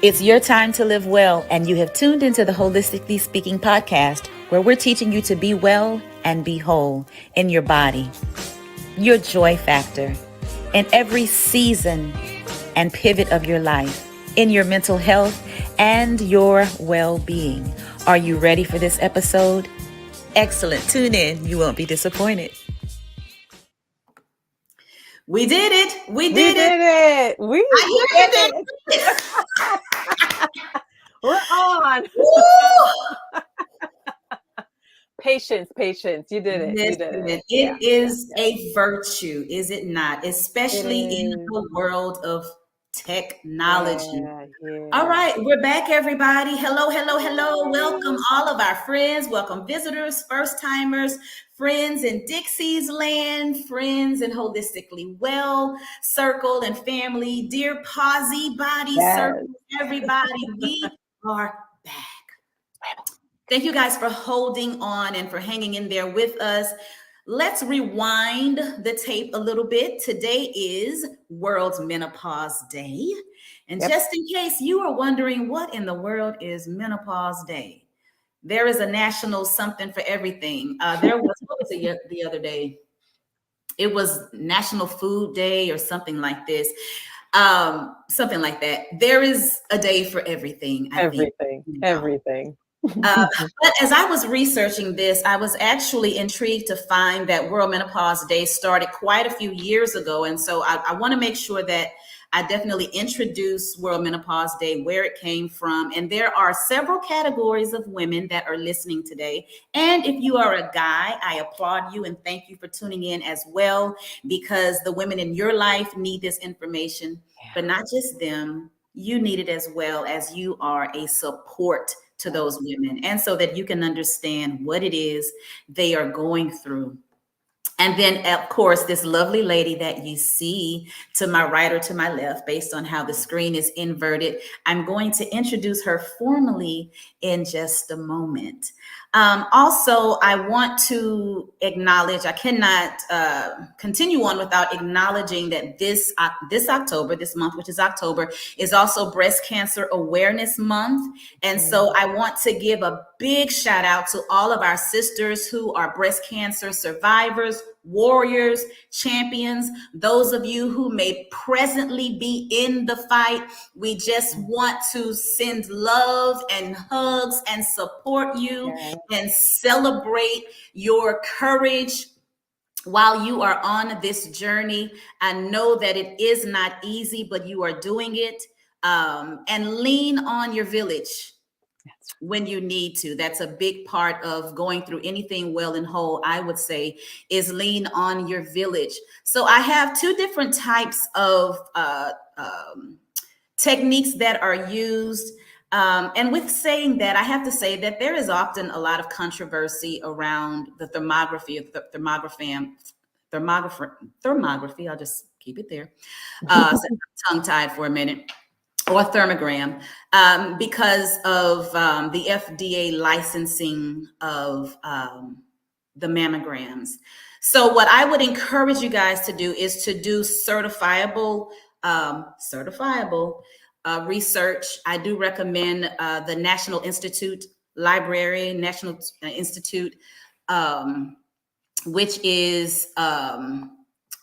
It's your time to live well, and you have tuned into the Holistically Speaking podcast, where we're teaching you to be well and be whole in your body, your joy factor, in every season and pivot of your life, in your mental health and your well-being. Are you ready for this episode? Excellent. Tune in. You won't be disappointed. We did it. We did it. We I hear you did it. We're on. Patience. You did it. Listen, You did it. it is a virtue, is it not? Especially in It the world of technology. Yeah. All right, we're back, everybody. Hello. Welcome all of our friends. Welcome visitors, first timers, friends in Dixie's land, friends in Holistically Well Circle and family, dear Posy Body Circle, everybody. We are back. Thank you guys for holding on and for hanging in there with us. Let's rewind the tape a little bit. Today is World Menopause Day. And just in case you are wondering what in the world is Menopause Day, there is a national something for everything. What was it the other day? It was National Food Day or something like this. Something like that. There is a day for everything. Everything. But as I was researching this, I was actually intrigued to find that World Menopause Day started quite a few years ago. And so I want to make sure that I definitely introduce World Menopause Day, where it came from. And there are several categories of women that are listening today. And if you are a guy, I applaud you and thank you for tuning in as well, because the women in your life need this information, but not just them. You need it as well, as you are a support to those women, and so that you can understand what it is they are going through. And then, of course, this lovely lady that you see to my right or to my left, based on how the screen is inverted, I'm going to introduce her formally in just a moment. Also, I want to acknowledge, I cannot continue on without acknowledging that this October, this month, which is October, is also Breast Cancer Awareness Month. And so I want to give a big shout out to all of our sisters who are breast cancer survivors, warriors, champions, those of you who may presently be in the fight. We just want to send love and hugs and support you and celebrate your courage while you are on this journey. I know that it is not easy, but you are doing it. And lean on your village when you need to. That's a big part of going through anything well and whole, I would say, is lean on your village. So I have two different types of techniques that are used. And with saying that, I have to say that there is often a lot of controversy around the thermography of the thermography. I'll just keep it there. Tongue-tied for a minute. Or thermogram, because of the FDA licensing of the mammograms. So what I would encourage you guys to do is to do certifiable research. I do recommend the National Institute Library, National Institute, which is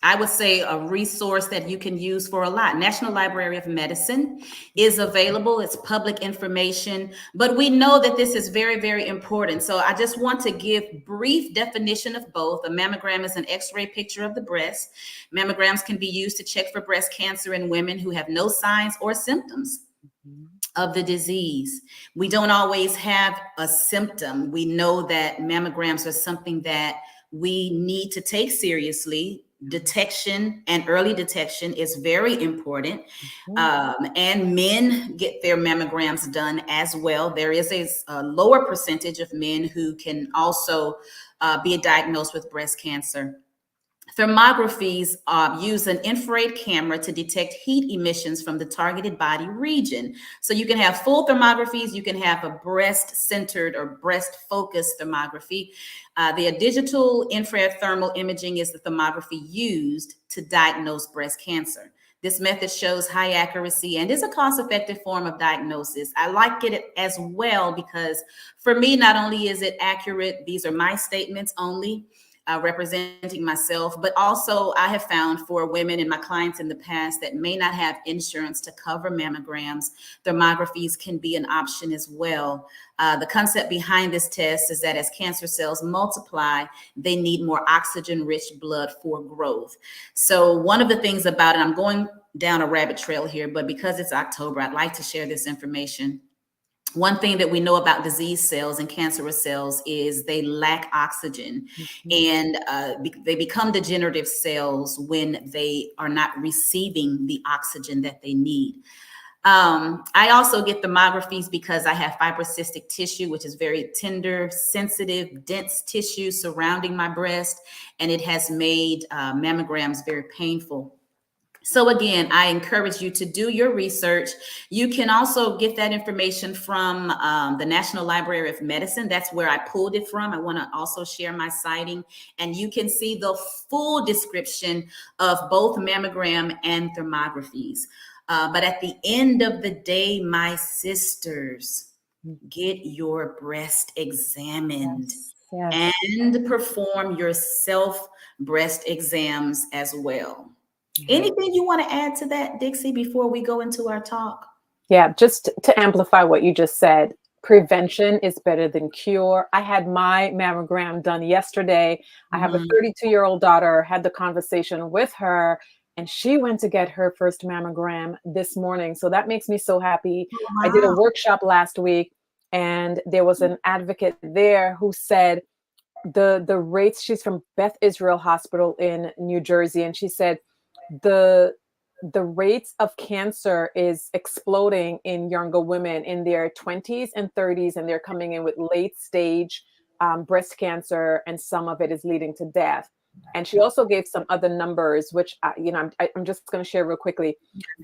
I would say a resource that you can use for a lot. National Library of Medicine is available. It's public information, but we know that this is very, very important. So I just want to give brief definition of both. A mammogram is an X-ray picture of the breast. Mammograms can be used to check for breast cancer in women who have no signs or symptoms of the disease. We don't always have a symptom. We know that mammograms are something that we need to take seriously. Detection and early detection is very important. And men get their mammograms done as well. There is a lower percentage of men who can also be diagnosed with breast cancer. Thermographies use an infrared camera to detect heat emissions from the targeted body region. So you can have full thermographies, you can have a breast-centered or breast-focused thermography. The digital infrared thermal imaging is the thermography used to diagnose breast cancer. This method shows high accuracy and is a cost-effective form of diagnosis. I like it as well because for me, not only is it accurate, these are my statements only, representing myself, but also I have found for women and my clients in the past that may not have insurance to cover mammograms, thermographies can be an option as well. The concept behind this test is that as cancer cells multiply, they need more oxygen-rich blood for growth. So one of the things about it, I'm going down a rabbit trail here, but because it's October, I'd like to share this information. One thing that we know about disease cells and cancerous cells is they lack oxygen, and they become degenerative cells when they are not receiving the oxygen that they need. I also get thermographies because I have fibrocystic tissue, which is very tender, sensitive, dense tissue surrounding my breast, and it has made mammograms very painful. So again, I encourage you to do your research. You can also get that information from the National Library of Medicine. That's where I pulled it from. I want to also share my citing, and you can see the full description of both mammogram and thermographies. But at the end of the day, my sisters, get your breast examined. Yes. And perform your self breast exams as well. Anything you want to add to that, Dixie, before we go into our talk? Yeah, just to amplify what you just said, prevention is better than cure. I had my mammogram done yesterday. I have a 32-year-old daughter, had the conversation with her, and she went to get her first mammogram this morning. So that makes me so happy. Wow. I did a workshop last week, and there was an advocate there who said the rates, she's from Beth Israel Hospital in New Jersey, and she said, the rates of cancer is exploding in younger women in their 20s and 30s, and they're coming in with late stage breast cancer, and some of it is leading to death. And she also gave some other numbers, which I'm just going to share real quickly.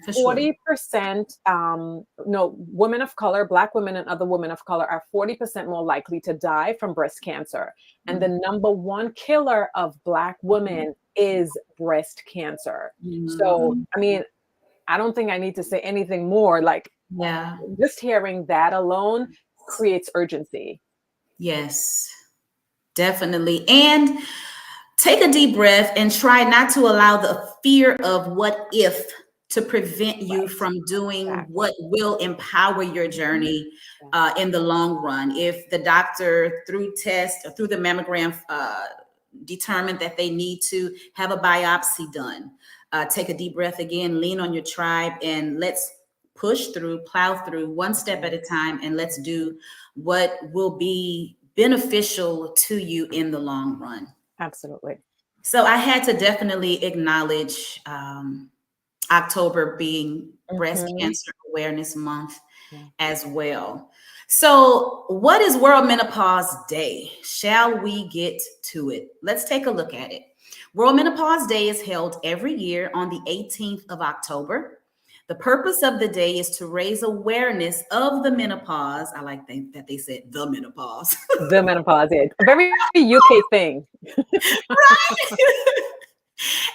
40%, women of color, Black women and other women of color are 40% more likely to die from breast cancer. And the number one killer of Black women is breast cancer. So, I mean, I don't think I need to say anything more. Like, just hearing that alone creates urgency. Yes, definitely. And take a deep breath and try not to allow the fear of what if to prevent you from doing what will empower your journey in the long run. If the doctor through test or through the mammogram determined that they need to have a biopsy done, take a deep breath again, lean on your tribe, and let's push through, plow through one step at a time, and let's do what will be beneficial to you in the long run. Absolutely. So I had to definitely acknowledge October being Breast Cancer Awareness Month as well. So what is World Menopause Day? Shall we get to it? Let's take a look at it. World Menopause Day is held every year on the 18th of October. The purpose of the day is to raise awareness of the menopause. I like that they said the menopause. The menopause, yeah. A very UK thing. Right?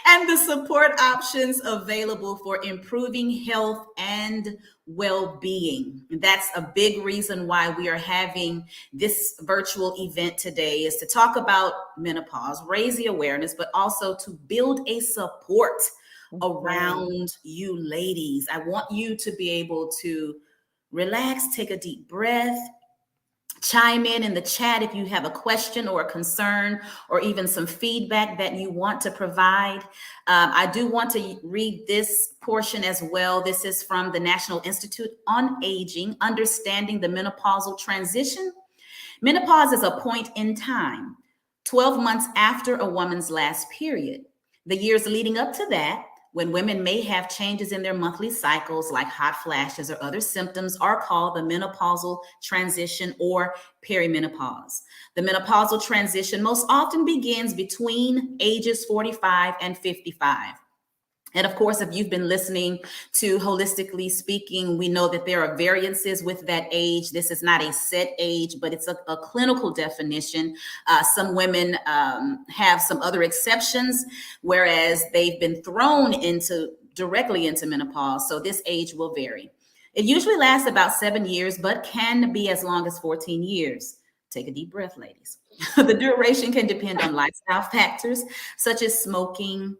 And the support options available for improving health and well-being. That's a big reason why we are having this virtual event today, is to talk about menopause, raise the awareness, but also to build a support around you ladies. I want you to be able to relax, take a deep breath, chime in the chat if you have a question or a concern or even some feedback that you want to provide. I do want to read this portion as well. This is from the National Institute on Aging, Understanding the Menopausal Transition. Menopause is a point in time, 12 months after a woman's last period. The years leading up to that, when women may have changes in their monthly cycles like hot flashes or other symptoms, are called the menopausal transition or perimenopause. The menopausal transition most often begins between ages 45 and 55. And of course, if you've been listening to Holistically Speaking, we know that there are variances with that age. This is not a set age, but it's a clinical definition. Some women have some other exceptions, whereas they've been thrown into directly into menopause, so this age will vary. It usually lasts about 7 years, but can be as long as 14 years. Take a deep breath, ladies. The duration can depend on lifestyle factors such as smoking,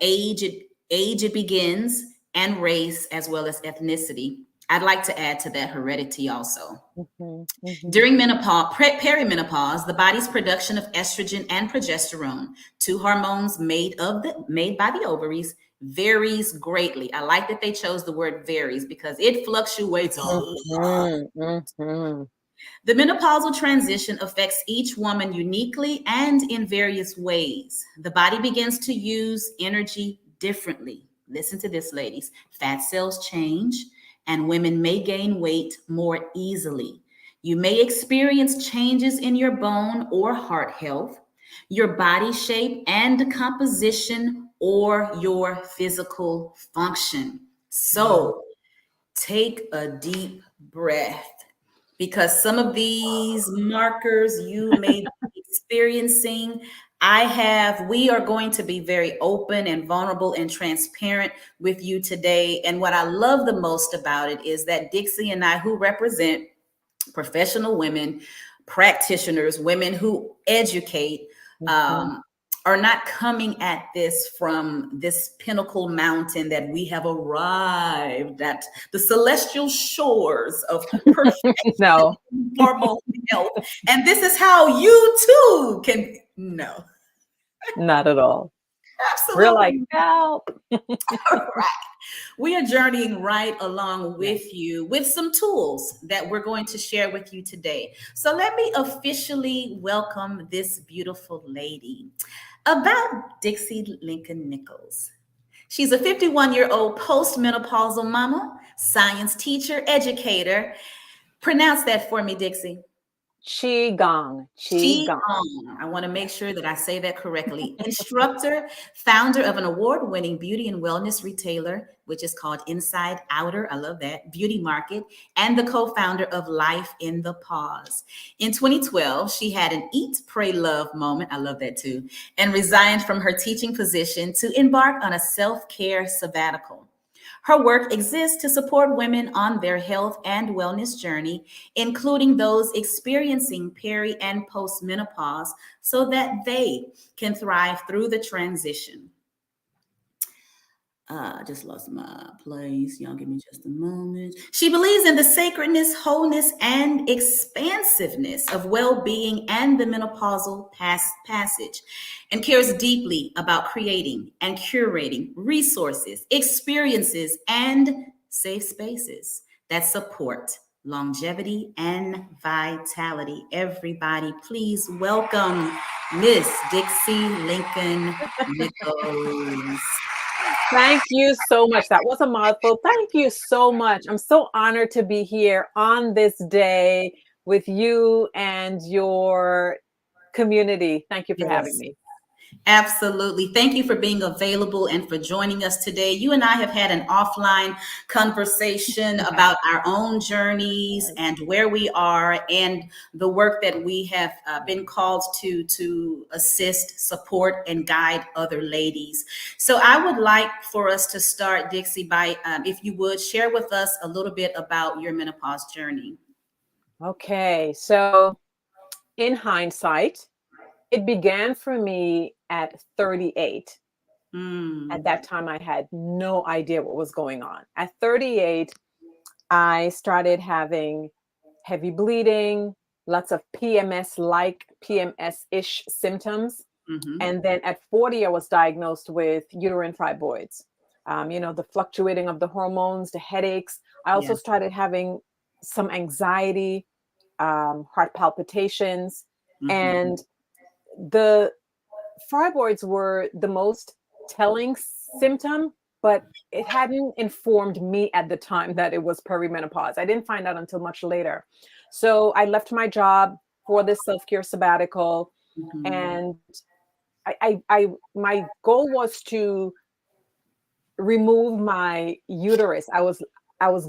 age it begins, and race, as well as ethnicity. I'd like to add to that heredity also. Mhm, mhm, During menopause, perimenopause, the body's production of estrogen and progesterone, two hormones made by the ovaries, varies greatly. I like that they chose the word varies because it fluctuates a lot. mhm, mhm. The menopausal transition affects each woman uniquely and in various ways. The body begins to use energy differently. Listen to this, ladies. Fat cells change, and women may gain weight more easily. You may experience changes in your bone or heart health, your body shape and composition, or your physical function. So take a deep breath because some of these markers you may be experiencing, we are going to be very open and vulnerable and transparent with you today. And what I love the most about it is that Dixie and I, who represent professional women, practitioners, women who educate, Mhm. um, are not coming at this from this pinnacle mountain that we have arrived at the celestial shores of perfection, No, normal health. And this is how you too can. No, not at all. We're like, absolutely. help. Right. We are journeying right along Yeah. with you with some tools that we're going to share with you today. So let me officially welcome this beautiful lady. About Dixie Lincoln Nichols. She's a 51-year-old postmenopausal mama, science teacher, educator. Pronounce that for me, Dixie. Qigong, Qigong. Qigong. I want to make sure that I say that correctly. Instructor, founder of an award-winning beauty and wellness retailer, which is called Inside Outer. I love that. Beauty Market, and the co-founder of Life in the Pause. In 2012, she had an eat, pray, love moment. I love that too. And resigned from her teaching position to embark on a self-care sabbatical. Her work exists to support women on their health and wellness journey, including those experiencing peri and postmenopause, so that they can thrive through the transition. I just lost my place. Y'all give me just a moment. She believes in the sacredness, wholeness, and expansiveness of well being and the menopausal passage, and cares deeply about creating and curating resources, experiences, and safe spaces that support longevity and vitality. Everybody, please welcome Miss Dixie Lincoln Nichols. Thank you so much. That was a mouthful. Thank you so much. I'm so honored to be here on this day with you and your community. Thank you for having Yes. me. Absolutely. Thank you for being available and for joining us today. You and I have had an offline conversation Yeah. about our own journeys and where we are and the work that we have been called to assist, support, and guide other ladies. So I would like for us to start, Dixie, by, if you would, share with us a little bit about your menopause journey. Okay. So, in hindsight, it began for me at 38. At Mm, that time, I had no idea what was going on. At 38, I started having heavy bleeding, lots of PMS-like, PMS-ish symptoms. mhm. And then at 40, I was diagnosed with uterine fibroids. The fluctuating of the hormones, the headaches. I Yeah. also started having some anxiety, heart palpitations, Mhm. and the fibroids were the most telling symptom, but it hadn't informed me at the time that it was perimenopause. I didn't find out until much later. So I left my job for this self-care sabbatical, Mhm. and my goal was to remove my uterus. I was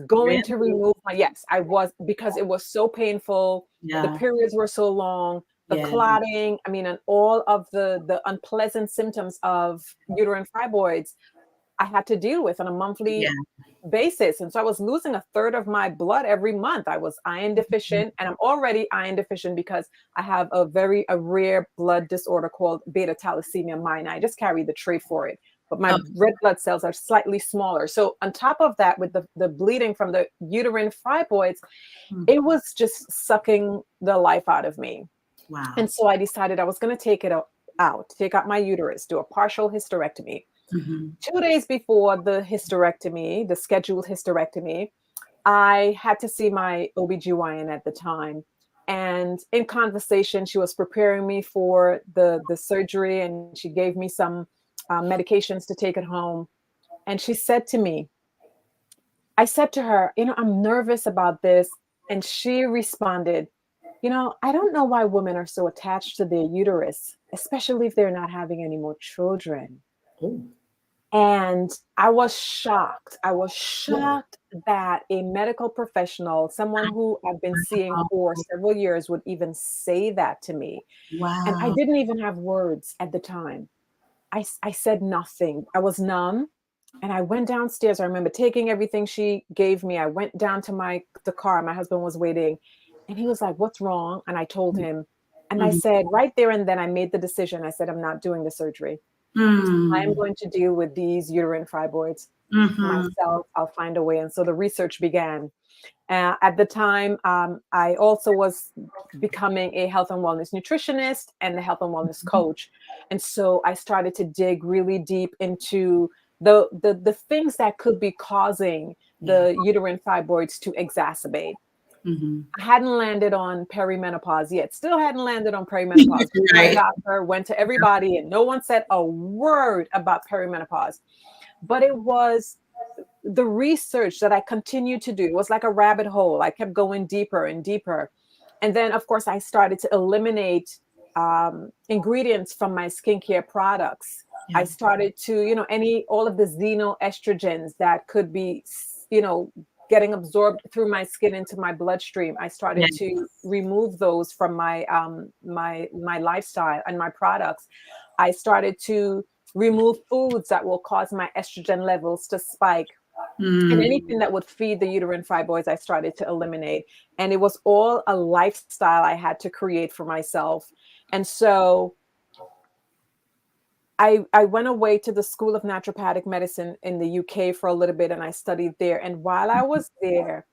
going to Really? remove my, yes, I was, because it was so painful. The Yeah. periods were so long, the Yeah. clotting, and all of the unpleasant symptoms of uterine fibroids. I had to deal with on a Yeah. monthly basis. And so I was losing a third of my blood every month. I was iron deficient, and I'm already iron deficient because I have a rare blood disorder called beta thalassemia minor. I just carry the trait for it, but my Okay. red blood cells are slightly smaller. So on top of that, with the bleeding from the uterine fibroids, Hmm. it was just sucking the life out of me. Wow. And so I decided I was going to take out my uterus, do a partial hysterectomy. Hmm. 2 days before the hysterectomy, the scheduled hysterectomy, I had to see my OBGYN at the time. And in conversation, she was preparing me for the surgery, and she gave me some medications to take at home. And she said to me, I said to her, I'm nervous about this. And she responded, I don't know why women are so attached to their uterus, especially if they're not having any more children. Oh. And I was shocked. I was Oh. shocked that a medical professional, someone who I've been seeing for Wow. several years, would even say that to me. And I Wow. didn't even have words at the time. I said nothing. I was numb. And I went downstairs. I remember taking everything she gave me. I went down to the car. My husband was waiting. And he was like, "What's wrong?" And I told him. And I Mhm. said, right there and then, I made the decision. I said, "I'm not doing the surgery. I am Mm. going to deal with these uterine fibroids Mhm. myself. I'll find a way." And so the research began. At the time, I also was becoming a health and wellness nutritionist and the health and wellness coach. And so I started to dig really deep into the things that could be causing Yeah. the uterine fibroids to exacerbate. Mhm. I hadn't landed on perimenopause yet. Still hadn't landed on perimenopause. Went to my Right. doctor, went to everybody, and no one said a word about perimenopause. But it was the research that I continued to do. It was like a rabbit hole. I kept going deeper and deeper. And then, of course, I started to eliminate ingredients from my skincare products. I Yeah. started to, all of the xenoestrogens that could be, you know, getting absorbed through my skin into my bloodstream. I Yeah. started to remove those from my lifestyle and my products. I started to remove foods that will cause my estrogen levels to spike, and Mm. anything that would feed the uterine fibroids, I started to eliminate. And it was all a lifestyle I had to create for myself. And so I went away to the School of Naturopathic Medicine in the UK for a little bit, and I studied there. And while I was there,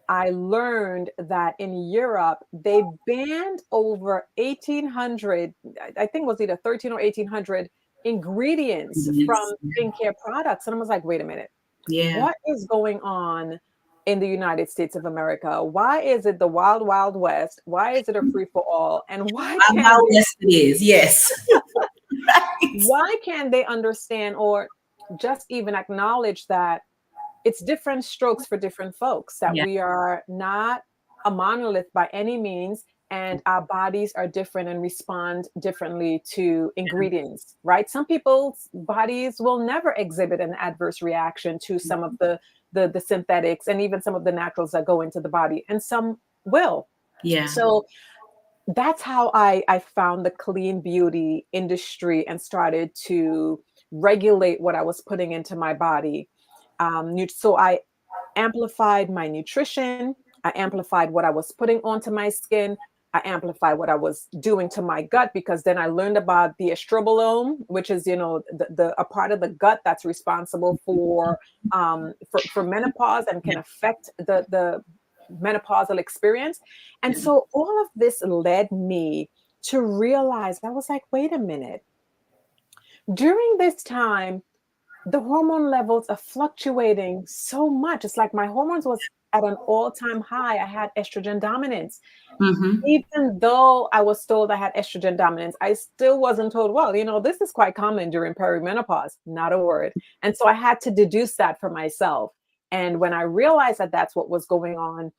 I learned that in Europe, they banned over 1,800, I think it was either 13 or 1,800 ingredients Yes. from skincare products. And I was like, wait a minute, Yeah. what is going on in the United States of America? Why is it the wild, wild west? Why is it a free for all? And How yes it is. Yes. Right. why can't they understand or just even acknowledge that it's different strokes for different folks, that Yeah. we are not a monolith by any means, and our bodies are different and respond differently to ingredients, right? Some people's bodies will never exhibit an adverse reaction to some of the synthetics and even some of the naturals that go into the body, and some will. Yeah. So that's how I found the clean beauty industry and started to regulate what I was putting into my body. So I amplified my nutrition. I amplified what I was putting onto my skin. I amplified what I was doing to my gut, because then I learned about the estrobolome, which is, a part of the gut that's responsible for menopause and Yeah. can affect the menopausal experience. And Yeah. so all of this led me to realize, I was like, wait a minute. During this time, the hormone levels are fluctuating so much. It's like my hormones was at an all-time high. I had estrogen dominance. Mhm. Even though I was told I had estrogen dominance, I still wasn't told, well, this is quite common during perimenopause. Not a word. And so I had to deduce that for myself. And when I realized that that's what was going on,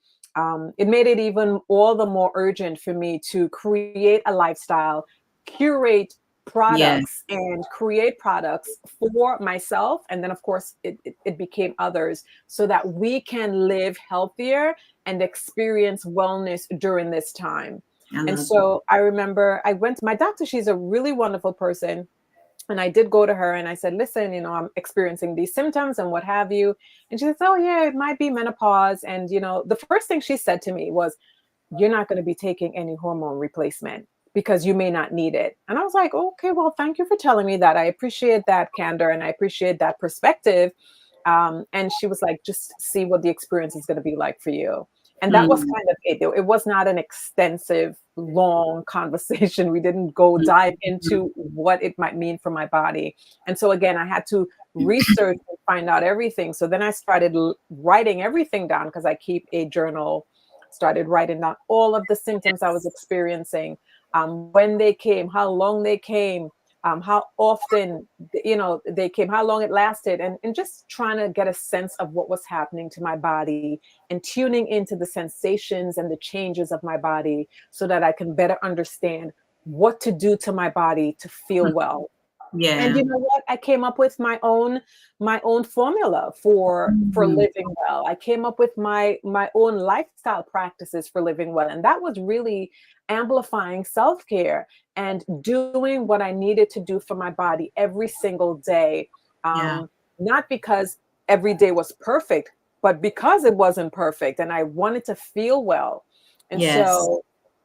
it made it even all the more urgent for me to create a lifestyle, curate Yes. products, and create products for myself. And then, of course, it became others, so that we can live healthier and experience wellness during this time. I And love it. so I remember I went to my doctor. She's a really wonderful person. And I did go to her and I said, listen, I'm experiencing these symptoms and what have you. And she says, oh, yeah, it might be menopause. And, the first thing she said to me was, you're not going to be taking any hormone replacement because you may not need it. And I was like, okay, well, thank you for telling me that. I appreciate that candor and I appreciate that perspective. And she was like, just see what the experience is going to be like for you. And that was Mm, kind of it. It was not an extensive, long conversation. We didn't go dive mm, into what it might mean for my body. And so again, I had to research and find out everything. So then I started writing everything down because I keep a journal, started writing down all of the symptoms I was experiencing, when they came, how long they came, how often they came, how long it lasted, and just trying to get a sense of what was happening to my body and tuning into the sensations and the changes of my body so that I can better understand what to do to my body to feel mm. well. And Yeah. you know what? I came up with my own formula for Mm, living well. I came up with my own lifestyle practices for living well. And that was really amplifying self-care and doing what I needed to do for my body every single day. yeah. Not because every day was perfect, but because it wasn't perfect and I wanted to feel well. And Yes. so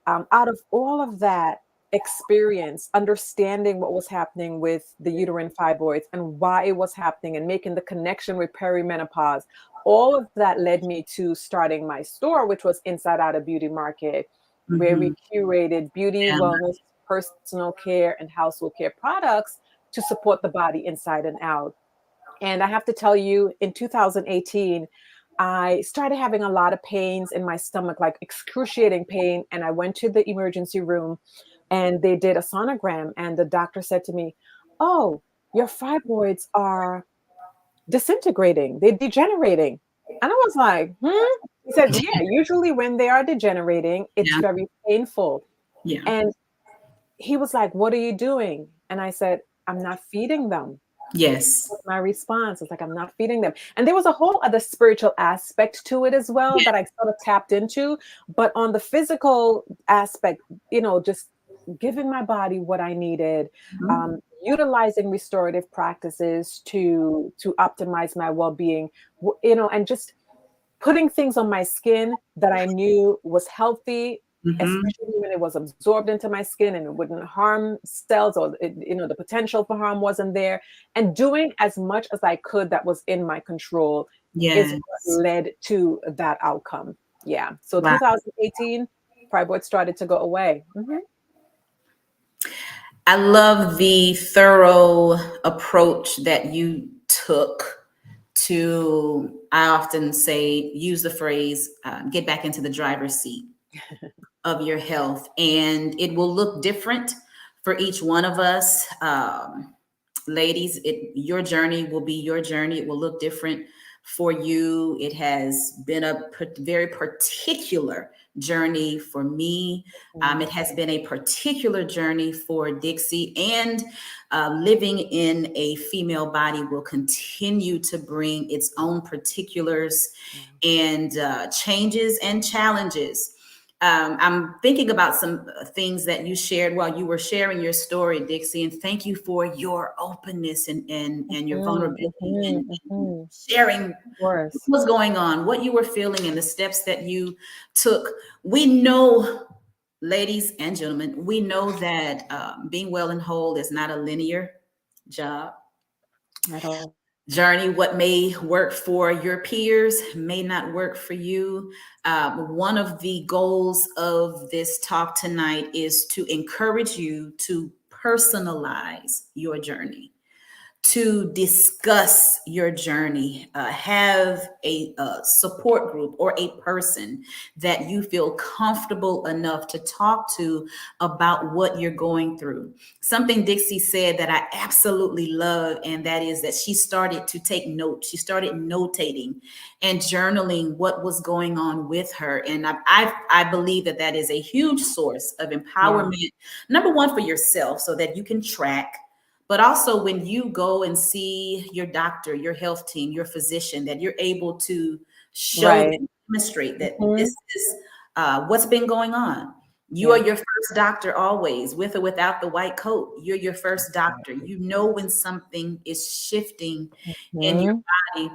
out of all of that experience, understanding what was happening with the uterine fibroids and why it was happening and making the connection with perimenopause, all of that led me to starting my store, which was Inside Out a Beauty Market, where we Hmm. curated beauty, Yeah. wellness, personal care, and household care products to support the body inside and out. And I have to tell you, in 2018, I started having a lot of pains in my stomach, like excruciating pain. And I went to the emergency room and they did a sonogram. And the doctor said to me, oh, your fibroids are disintegrating, they're degenerating. And I was like, hmm? He said, yeah, usually when they are degenerating, it's Yeah. very painful. Yeah. And he was like, what are you doing? And I said, I'm not feeding them. Yes. Was my response. It's like, I'm not feeding them. And there was a whole other spiritual aspect to it as well Yeah. that I sort of tapped into. But on the physical aspect, just giving my body what I needed, Mhm. utilizing restorative practices to optimize my well-being, and just putting things on my skin that I knew was healthy, Mhm. especially when it was absorbed into my skin and it wouldn't harm cells, or the potential for harm wasn't there. And doing as much as I could that was in my control is what Yes. led to that outcome. Yeah. So Wow. 2018, fibroids started to go away. I love the thorough approach that you took to, I often say, use the phrase, get back into the driver's seat of your health. And it will look different for each one of us. Ladies, your journey will be your journey. It will look different for you. It has been a very particular journey for me. It has been a particular journey for Dixie, and living in a female body will continue to bring its own particulars and changes and challenges. I'm thinking about some things that you shared while you were sharing your story, Dixie, and thank you for your openness and your Mhm, vulnerability mhm, and mhm. sharing Of course. what was going on, what you were feeling, and the steps that you took. We know, ladies and gentlemen, we know that being well and whole is not a linear job At all. journey. What may work for your peers may not work for you. One of the goals of this talk tonight is to encourage you to personalize your journey, to discuss your journey, have a support group or a person that you feel comfortable enough to talk to about what you're going through. Something Dixie said that I absolutely love, and that is that she started to take notes. She started notating and journaling what was going on with her. And I believe that that is a huge source of Yeah. empowerment, number one, for yourself, so that you can track, but also when you go and see your doctor, your health team, your physician, that you're able to show Right. them, demonstrate that Mhm. this is what's been going on. You are Yeah. your first doctor always, with or without the white coat. You're your first doctor. You know when something is shifting in your Mhm. body.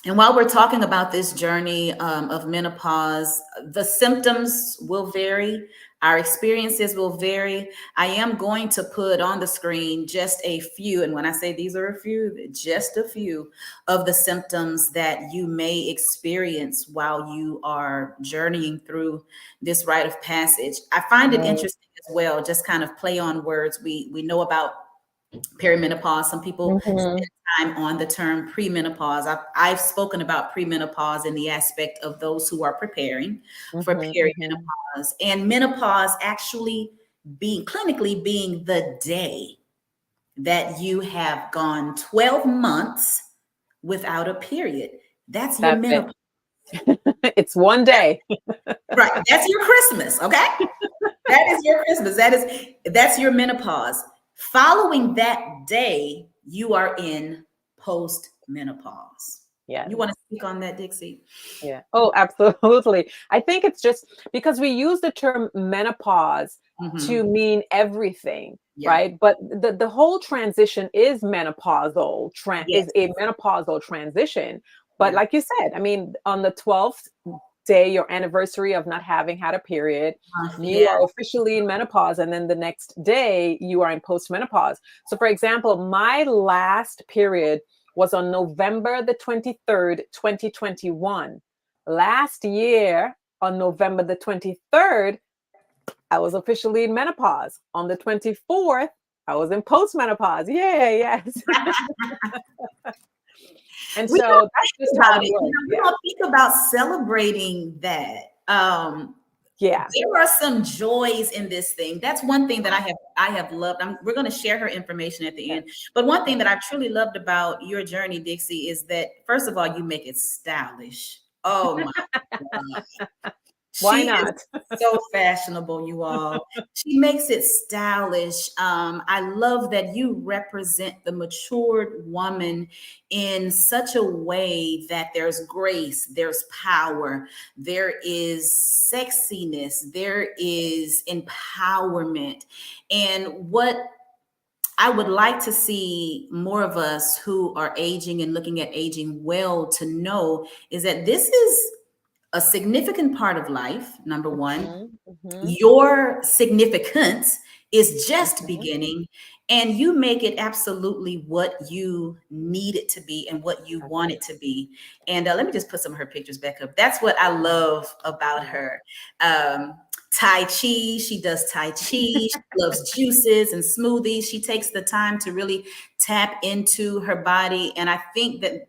And while we're talking about this journey of menopause, the symptoms will vary. Our experiences will vary. I am going to put on the screen just a few, and when I say these are a few, just a few of the symptoms that you may experience while you are journeying through this rite of passage. I find it Right. interesting as well, just kind of play on words. We know about perimenopause. Some people Mhm. time on the term premenopause. I've spoken about premenopause in the aspect of those who are preparing for Mhm. Mhm. perimenopause, and menopause actually being clinically being the day that you have gone 12 months without a period. That's your That's it. menopause. It's one day. Right. That's your Christmas. Okay. That is your Christmas. That's your menopause. Following that day, you are in post menopause. Yes. You want to speak on that, Dixie? Yeah. Oh, absolutely. I think it's just because we use the term menopause to Hmm. mean everything, Yeah. right? But the whole transition is menopausal, is Yes. a menopausal transition. But Yeah. like you said, I mean, on the 12th day, your anniversary of not having had a period, you Yeah. are officially in menopause. And then the next day, you are in postmenopause. So, for example, my last period was on November the 23rd, 2021. Last year, on November the 23rd, I was officially in menopause. On the 24th, I was in postmenopause. Yeah, yes. And We don't so that's just think how about it it. works. We Yeah. don't think about celebrating that. Yeah. There are some joys in this thing. That's one thing that I have loved. We're going to share her information at the Yeah. end. But one thing that I truly loved about your journey, Dixie, is that first of all, you make it stylish. Oh my God. Why She is not? so fashionable, you all. She makes it stylish. I love that you represent the matured woman in such a way that there's grace, there's power, there is sexiness, there is empowerment. And what I would like to see more of us who are aging and looking at aging well to know is that this is a significant part of life, number one. Mhm, mhm, Your significance is just mhm. beginning, and you make it absolutely what you need it to be and what you That's want it. it to be. And let me just put some of her pictures back up. That's what I love about Yeah. her. um, Tai Chi, she does Tai Chi. She loves juices and smoothies. She takes the time to really tap into her body. And I think that,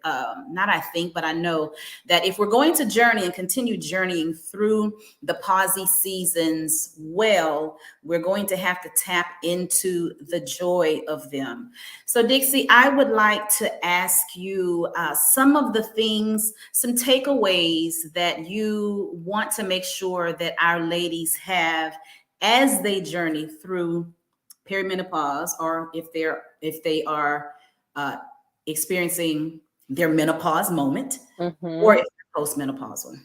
not I think, but I know that if we're going to journey and continue journeying through the pausey seasons well, we're going to have to tap into the joy of them. So, Dixie, I would like to ask you some of the things, some takeaways that you want to make sure that our ladies have as they journey through perimenopause, or if they are uh, experiencing their menopause moment, or if Mhm. they're postmenopausal.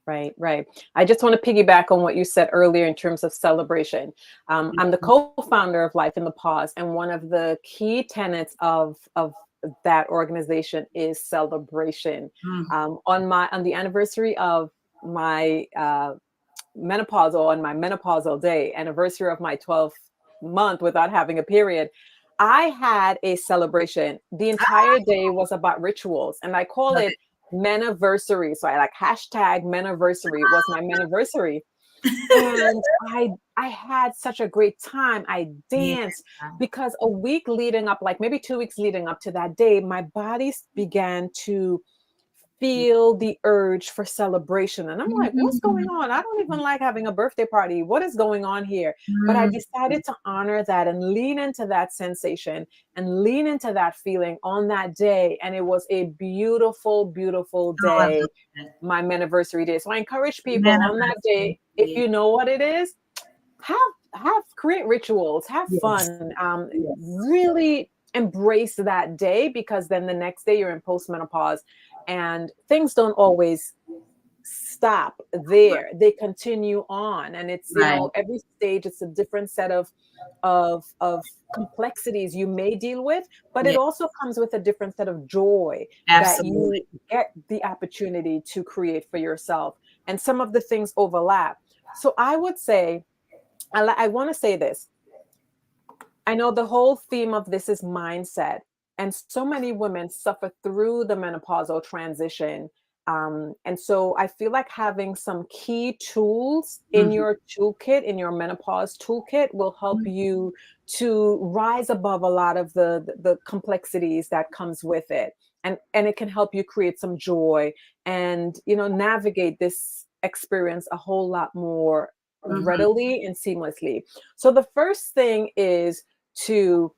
Right, right. I just want to piggyback on what you said earlier in terms of celebration. I'm the co-founder of Life in the Pause, and one of the key tenets of that organization is celebration. Mm. On the anniversary of my menopausal on my menopausal day, anniversary of my 12th month without having a period, I had a celebration. The entire day was about rituals, and I call Love it meniversary. So I like hashtag meniversary was my meniversary. And it. I had such a great time. I Yeah. danced because a week leading up, like maybe 2 weeks leading up to that day, my body began to feel the urge for celebration. And I'm like, what's going on? I don't even like having a birthday party. What is going on here? But I Mhm. decided to honor that and lean into that sensation and lean into that feeling on that day. And it was a beautiful, beautiful Oh, I love day, that. my anniversary day. So I encourage people on that Manifesting. day, if you know what it is, have create rituals, have Yes. fun, Yes. really embrace that day, because then the next day you're in postmenopause and things don't always stop there. They continue on, and it's, Right. every stage it's a different set of complexities you may deal with, but it Yeah, also comes with a different set of joy that absolutely. you get the opportunity to create for yourself. And some of the things overlap. So I would say, I want to say this. I know the whole theme of this is mindset. And so many women suffer through the menopausal transition. And so I feel like having some key tools in Mhm. your toolkit, in your menopause toolkit, will help you to rise above a lot of the complexities that comes with it. And it can help you create some joy and, navigate this experience a whole lot more Mhm. readily and seamlessly. So the first thing is to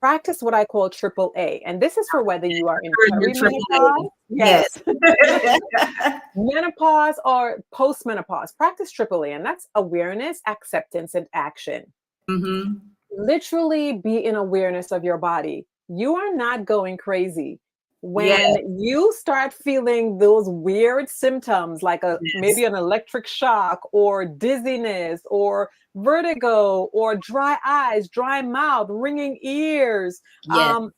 practice what I call triple A. And this is for whether you are in Heard your triple A. perimenopause, Yes. yes, menopause or postmenopause. Practice triple A, and that's awareness, acceptance, and action. Mhm. Literally be in awareness of your body. You are not going crazy. Yeah. When you start feeling those weird symptoms, like Yes. maybe an electric shock or dizziness or vertigo or dry eyes, dry mouth, ringing ears, Yes.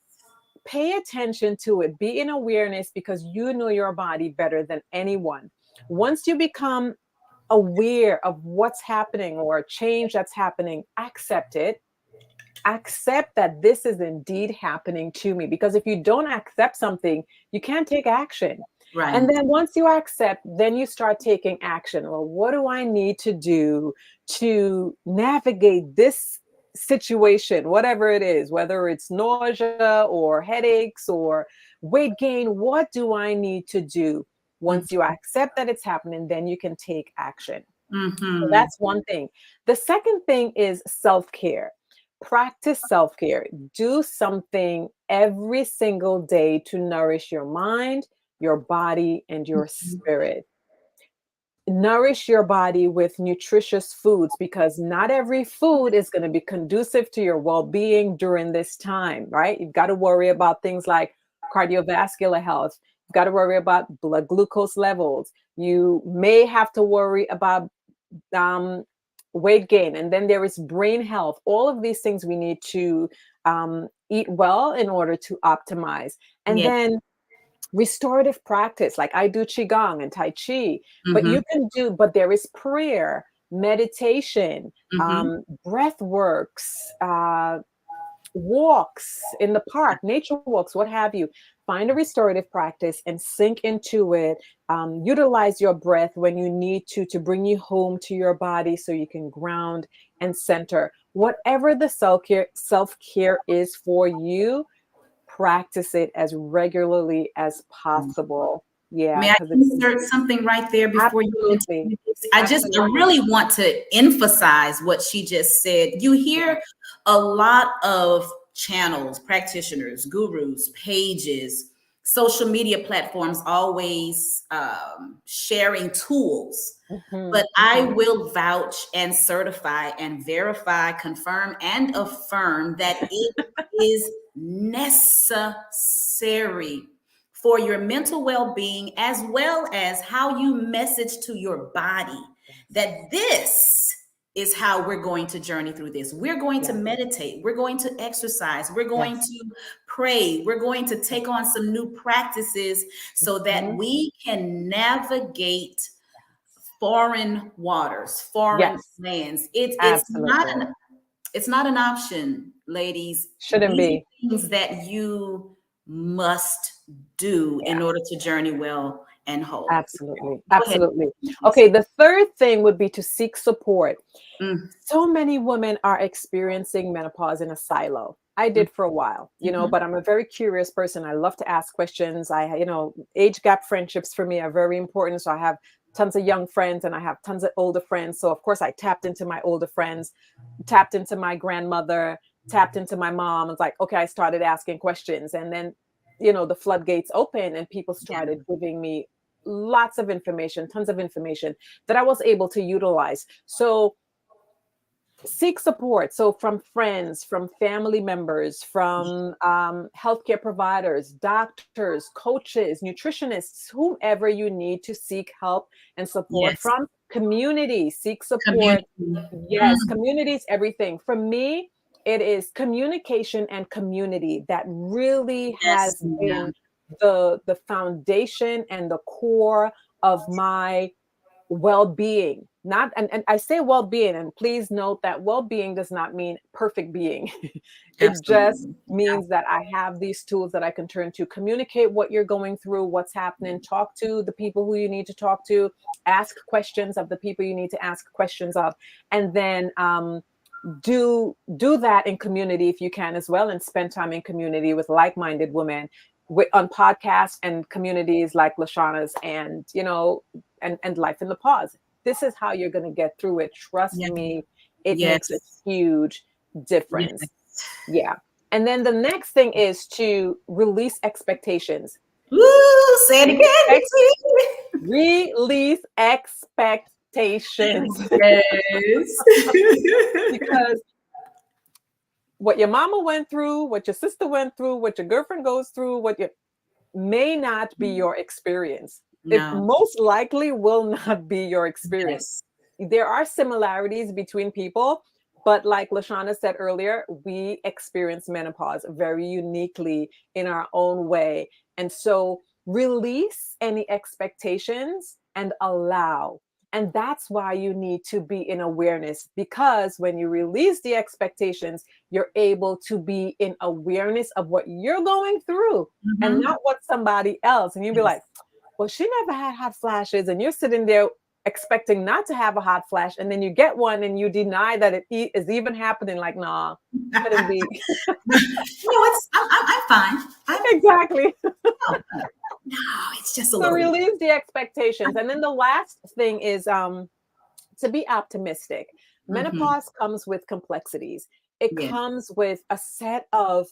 pay attention to it. Be in awareness, because you know your body better than anyone. Once you become aware of what's happening or a change that's happening, accept it. Accept that this is indeed happening to me, because if you don't accept something, you can't take action. And Right. then once you accept, then you start taking action. Well, what do I need to do to navigate this situation, whatever it is, whether it's nausea or headaches or weight gain? What do I need to do? Once you accept that it's happening, then you can take action. So Mhm. that's one thing. The second thing is self-care. Practice self-care. Do something every single day to nourish your mind, your body, and your spirit. Nourish your body with nutritious foods, because not every food is going to be conducive to your well-being during this time, right? You've got to worry about things like cardiovascular health. You've got to worry about blood glucose levels. You may have to worry about um, weight gain, and then there is brain health. All of these things we need to eat well in order to optimize. And Yeah. then restorative practice, like I do qigong and tai chi, Mhm. but there is prayer, meditation, Mhm. breath works, walks in the park, nature walks, what have you. Find a restorative practice and sink into it. Utilize your breath when you need to bring you home to your body, so you can ground and center. Whatever the self-care is for you, practice it as regularly as possible. Yeah, May I because it's insert something right there before you absolutely, continue this? I absolutely. really want to emphasize what she just said. You Yeah. hear a lot of channels, practitioners, gurus, pages, social media platforms always sharing tools. Mhm, But I mhm. will vouch and certify and verify, confirm and affirm that it is necessary for your mental well-being, as well as how you message to your body Yes. that this is how we're going to journey through this. We're going to Yes. meditate, we're going to exercise, we're going Yes. to pray, we're going to take on some new practices so that Mhm. we can navigate foreign waters, foreign Yes, lands. It's absolutely. it's not an option, ladies. Shouldn't These are be. things that you must do Yeah, in order to journey well and whole. absolutely. Go ahead. Absolutely. Okay, the third thing would be to seek support. Mm, So many women are experiencing menopause in a silo. I mm, did for a while, mhm. but I'm a very curious person. I love to ask questions. Age gap friendships for me are very important. So I have tons of young friends and I have tons of older friends. So of course I tapped into my older friends, tapped into my grandmother, tapped into my mom. It's like, okay, I started asking questions, and then, the floodgates open and people Yeah. started giving me lots of information, tons of information that I was able to utilize. So seek support. So from friends, from family members, from healthcare providers, doctors, coaches, nutritionists, whomever you need to seek help and support Yes. from. Community, seek support. Community. Yes, community is everything. For me, it is communication and community that really Yes. has Yeah. been the foundation and the core of my well-being. Not, and I say well-being, and please note that well-being does not mean perfect being. It just Absolutely. means that I have these tools that I can turn to communicate what you're going through, what's happening, talk to the people who you need to talk to, ask questions of the people you need to ask questions of, and then do that in community if you can as well, and spend time in community with like-minded women, on podcasts and communities like Lashana's, and and Life in the Pause. This is how you're going to get through it. Trust Yeah. me, it makes a Yes. huge Yes. difference. Yeah. And then the next thing is to release expectations. Woo! Say it Expect again, Release expectations. Dixie. Yes. Because what your mama went through, what your sister went through, what your girlfriend goes through, what your may not be your experience. It No. most likely will not be your experience. Yes. There are similarities between people, but like Lashana said earlier, we experience menopause very uniquely in our own way. And so release any expectations and allow. And that's why you need to be in awareness, because when you release the expectations, you're able to be in awareness of what you're going through and Mhm. not what somebody else. And you'll be like, Yes. well, she never had hot flashes. And you're sitting there expecting not to have a hot flash. And then you get one and you deny that it is even happening. Like, nah, couldn't be. No, I'm fine. Exactly. No, no, it's just a So little. release the expectations. And then the last thing is to be optimistic. Mhm. Menopause comes with complexities. It Yeah. comes with a set of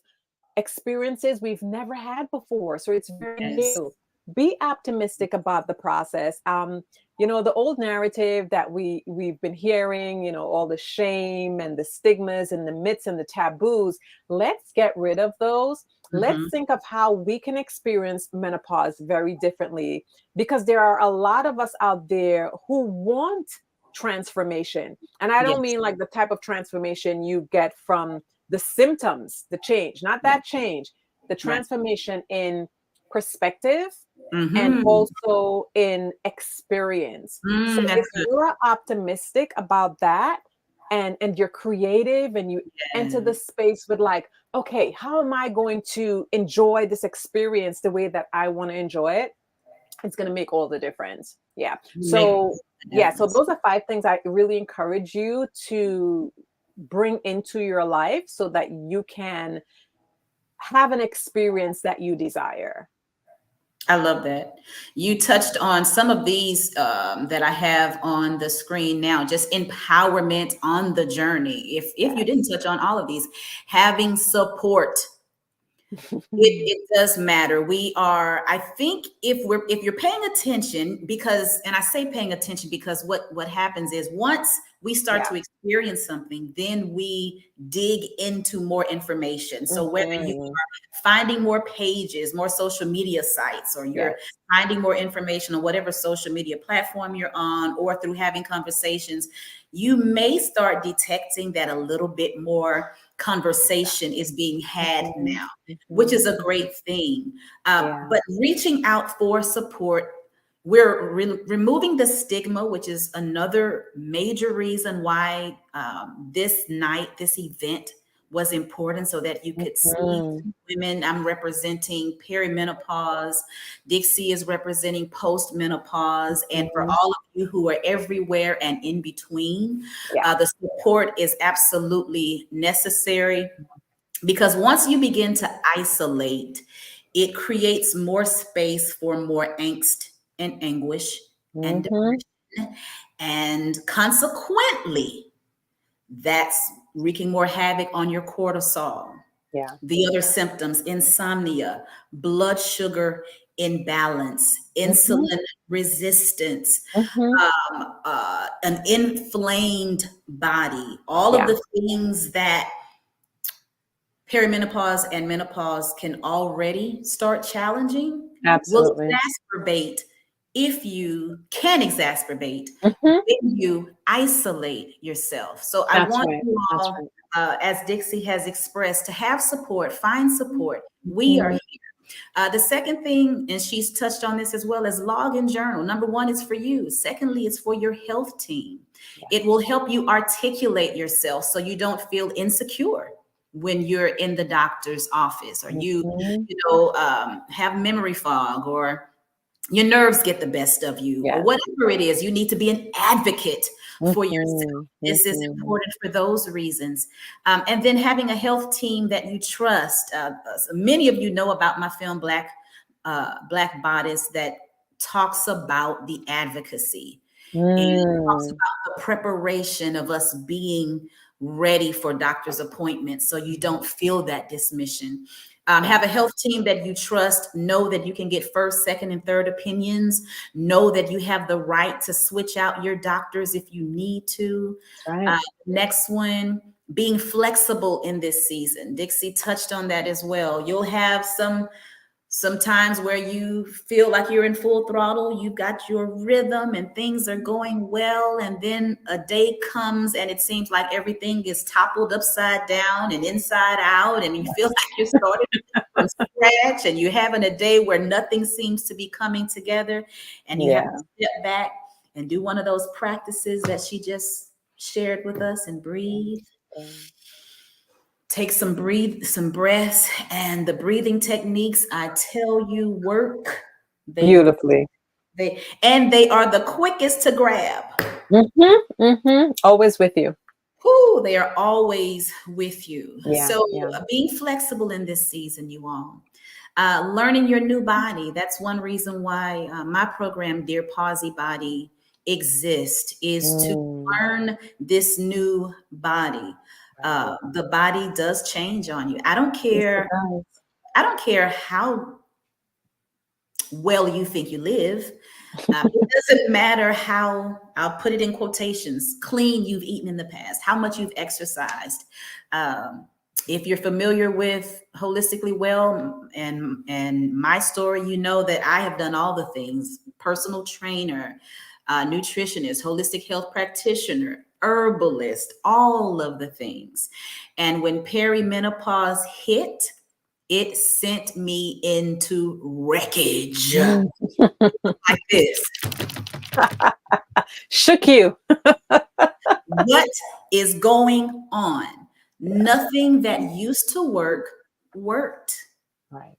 experiences we've never had before. So it's very Yes. new. Be optimistic about the process. The old narrative that we've been hearing, all the shame and the stigmas and the myths and the taboos. Let's get rid of those. Let's Mhm. think of how we can experience menopause very differently, because there are a lot of us out there who want transformation. And I don't Yes. mean like the type of transformation you get from the symptoms, the change, not Yeah. that change, the Right. transformation in perspective and Mhm. also in experience. So That's if good. you're optimistic about that, and you're creative and you enter the Yes. space with like, okay, how am I going to enjoy this experience the way that I want to enjoy it? It's going to make all the difference. Yeah. Make So a yeah, so difference. those are 5 things I really encourage you to bring into your life so that you can have an experience that you desire. I love that. You touched on some of these that I have on the screen now, just empowerment on the journey. If you Yes. didn't touch on all of these, having support. It does matter. We are, I think if you're paying attention, because, and I say paying attention because what happens is once we start Yeah. to experience something, then we dig into more information. So whether you Mhm. are finding more pages, more social media sites, or you're Yes. finding more information on whatever social media platform you're on, or through having conversations, you may start detecting that a little bit more conversation is being had Mhm. now, which Mhm. is a great thing. Yeah. But reaching out for support, we're removing the stigma, which is another major reason why this night, this event was important, so that you could see Mhm. women. I'm representing perimenopause. Dixie is representing postmenopause. And for Mhm. all of you who are everywhere and in between, Yeah. the support is absolutely necessary, because once you begin to isolate, it creates more space for more angst and anguish and Mhm. depression. And consequently, that's wreaking more havoc on your cortisol. Yeah. The other symptoms: insomnia, blood sugar imbalance, Mhm. insulin resistance, Mhm. an inflamed body, all of Yeah, the things that perimenopause and menopause can already start challenging will absolutely. exacerbate if you can exacerbate Mhm. when you isolate yourself. So I That's want right. you That's all, right. as Dixie has expressed, to have support, find support. We are Mhm. the second thing, and she's touched on this as well, as log and journal. Number one, is for you. Secondly, it's for your health team. It will Yes. help you articulate yourself so you don't feel insecure when you're in the doctor's office, or Mhm. have memory fog, or your nerves get the best of you, or Yes. whatever it is. You need to be an advocate for yourself. Mhm. This is Mhm. important for those reasons. And then having a health team that you trust. Many of you know about my film Black Bodice, that talks about the advocacy and talks Mm. about the preparation of us being ready for doctor's appointments, so you don't feel that dismission. Yeah. Have a health team that you trust. Know that you can get first, second, and third opinions. Know that you have the right to switch out your doctors if you need to. That's right. Next one, being flexible in this season. Dixie touched on that as well. You'll have sometimes where you feel like you're in full throttle, you've got your rhythm and things are going well. And then a day comes and it seems like everything is toppled upside down and inside out. And you feel like you're starting from scratch, and you're having a day where nothing seems to be coming together. And you have to Yeah. step back and do one of those practices that she just shared with us, and breathe. Take some breaths, and the breathing techniques I tell you work. They work. Beautifully. They are the quickest to grab. Mhm. Mhm. Always with you. Whoo, they are always with you. Yeah. So Yeah. being flexible in this season, you all. Learning your new body. That's one reason why my program, Dear Pawsy Body, exists, is to Mm. learn this new body. Right. The body does change on you. Yes, it does. I don't care how well you think you live. It doesn't matter how, I'll put it in quotations, clean you've eaten in the past, how much you've exercised. Um, if you're familiar with Holistically Well and my story, you know that I have done all the things: personal trainer, nutritionist, holistic health practitioner, herbalist, all of the things. And when perimenopause hit, it sent me into wreckage Mm. like this. Shook you. What is going on? Nothing that used to work worked. Right.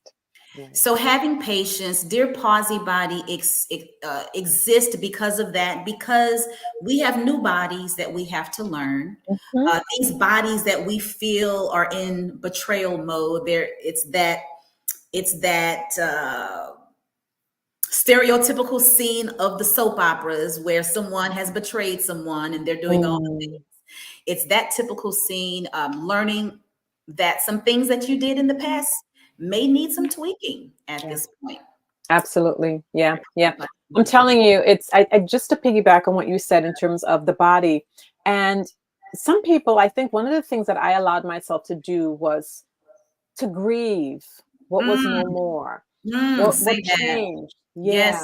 Right. So having patience, Dear Pawsy Body exists because of that, because we have new bodies that we have to learn. Mhm. These bodies that we feel are in betrayal mode. It's that stereotypical scene of the soap operas where someone has betrayed someone and they're doing all the things. Mm. It's that typical scene. Learning that some things that you did in the past may need some tweaking at Yeah. this point. Absolutely. Yeah. Yeah. But I'm telling you, I just to piggyback on what you said in terms of the body. And some people, I think one of the things that I allowed myself to do was to grieve what was no mm, more, say what that. changed. Yes,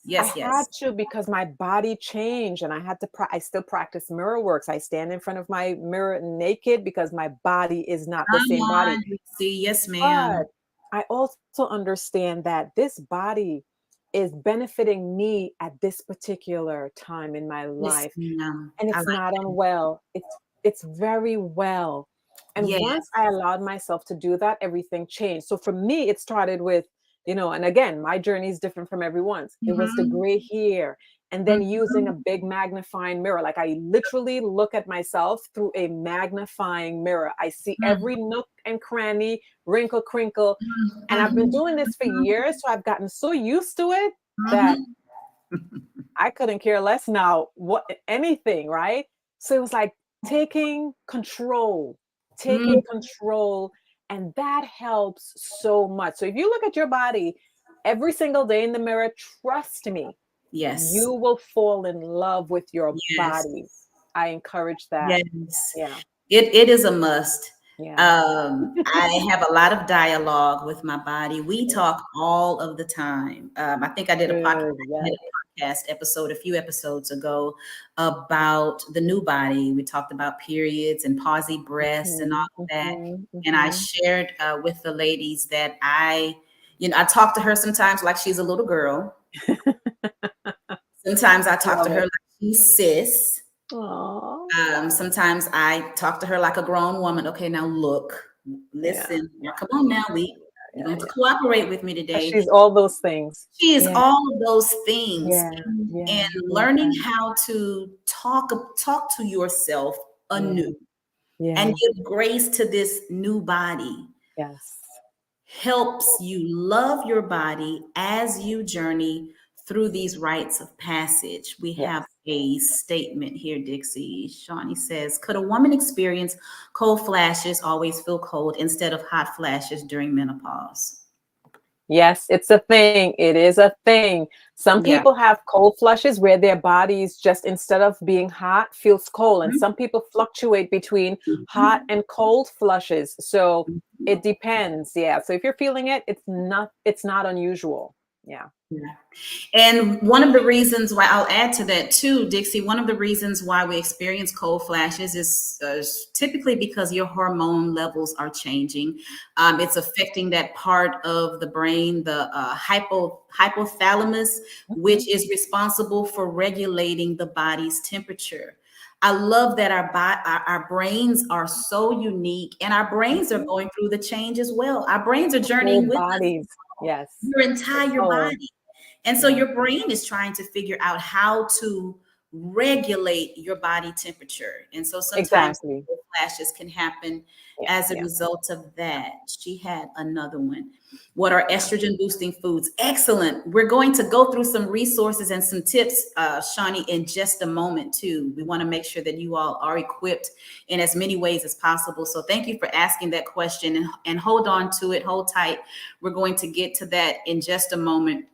Yeah. I yes, had yes. to, because my body changed, and I had to I still practice mirror works. I stand in front of my mirror naked because my body is not the Come same body. on, see, yes, But ma'am. I also understand that this body is benefiting me at this particular time in my Yes, life, ma'am. and I it's like not that. unwell. It's very well. And once Yes. I allowed myself to do that, everything changed. So for me, it started with, and again, my journey is different from everyone's. It was the Mhm, gray hair, and then using a mhm, big magnifying mirror. Like, I literally look at myself through a magnifying mirror. I see mhm, every nook and cranny, wrinkle, crinkle. And I've been mhm, doing this for years, so I've gotten so used to it that mhm, I couldn't care less now what anything, right? So it was like taking control, mhm, taking control, and that helps so much. So if you look at your body, every single day in the mirror, trust me, Yes. you will fall in love with your Yes. body. I encourage that. Yes. Yeah. It is a must. Yeah. I have a lot of dialogue with my body. We Yeah. talk all of the time. I think I did a podcast, Good. Yes. episode a few episodes ago about the new body. We talked about periods and pausey breasts and all Mhm, of that. mhm, And I mhm. shared with the ladies that I talk to her sometimes like she's a little girl. Sometimes I talk to Love her it. like she's sis. Aw. Sometimes I talk to her like a grown woman. Okay, now look, Yeah. listen. Now, come on now, you're Yeah. going to have to Yeah. cooperate with me today. She's all those things. She is Yeah. all of those things, Yeah. and Yeah. learning Yeah. how to talk to yourself Yeah. anew and Yeah. give grace to this new body Yes. helps you love your body as you journey through these rites of passage. We have Yes. a statement here, Dixie. Shawnee says, could a woman experience cold flashes, always feel cold, instead of hot flashes during menopause? Yes, it's a thing. It is a thing. Some Yeah. people have cold flushes where their bodies just, instead of being hot, feels cold. And Mhm. some people fluctuate between hot Mhm. and cold flushes. So Mhm. it depends. Yeah. So if you're feeling it, it's not unusual. Yeah. Yeah. And one of the reasons why I'll add to that too, Dixie, one of the reasons why we experience cold flashes is typically because your hormone levels are changing. It's affecting that part of the brain, the hypothalamus, Mhm. which is responsible for regulating the body's temperature. I love that our brains are so unique, and our brains are Mhm. going through the change as well. Our brains are Whole journeying with us, bodies. Yes. your entire Oh, body. And so yeah. your brain is trying to figure out how to regulate your body temperature. And so sometimes Exactly. flashes can happen Yeah. as a Yeah. result of that. She had another one. What are Yeah. estrogen boosting foods? Excellent. We're going to go through some resources and some tips, Shawnee, in just a moment, too. We want to make sure that you all are equipped in as many ways as possible. So thank you for asking that question, and hold on to it, hold tight. We're going to get to that in just a moment.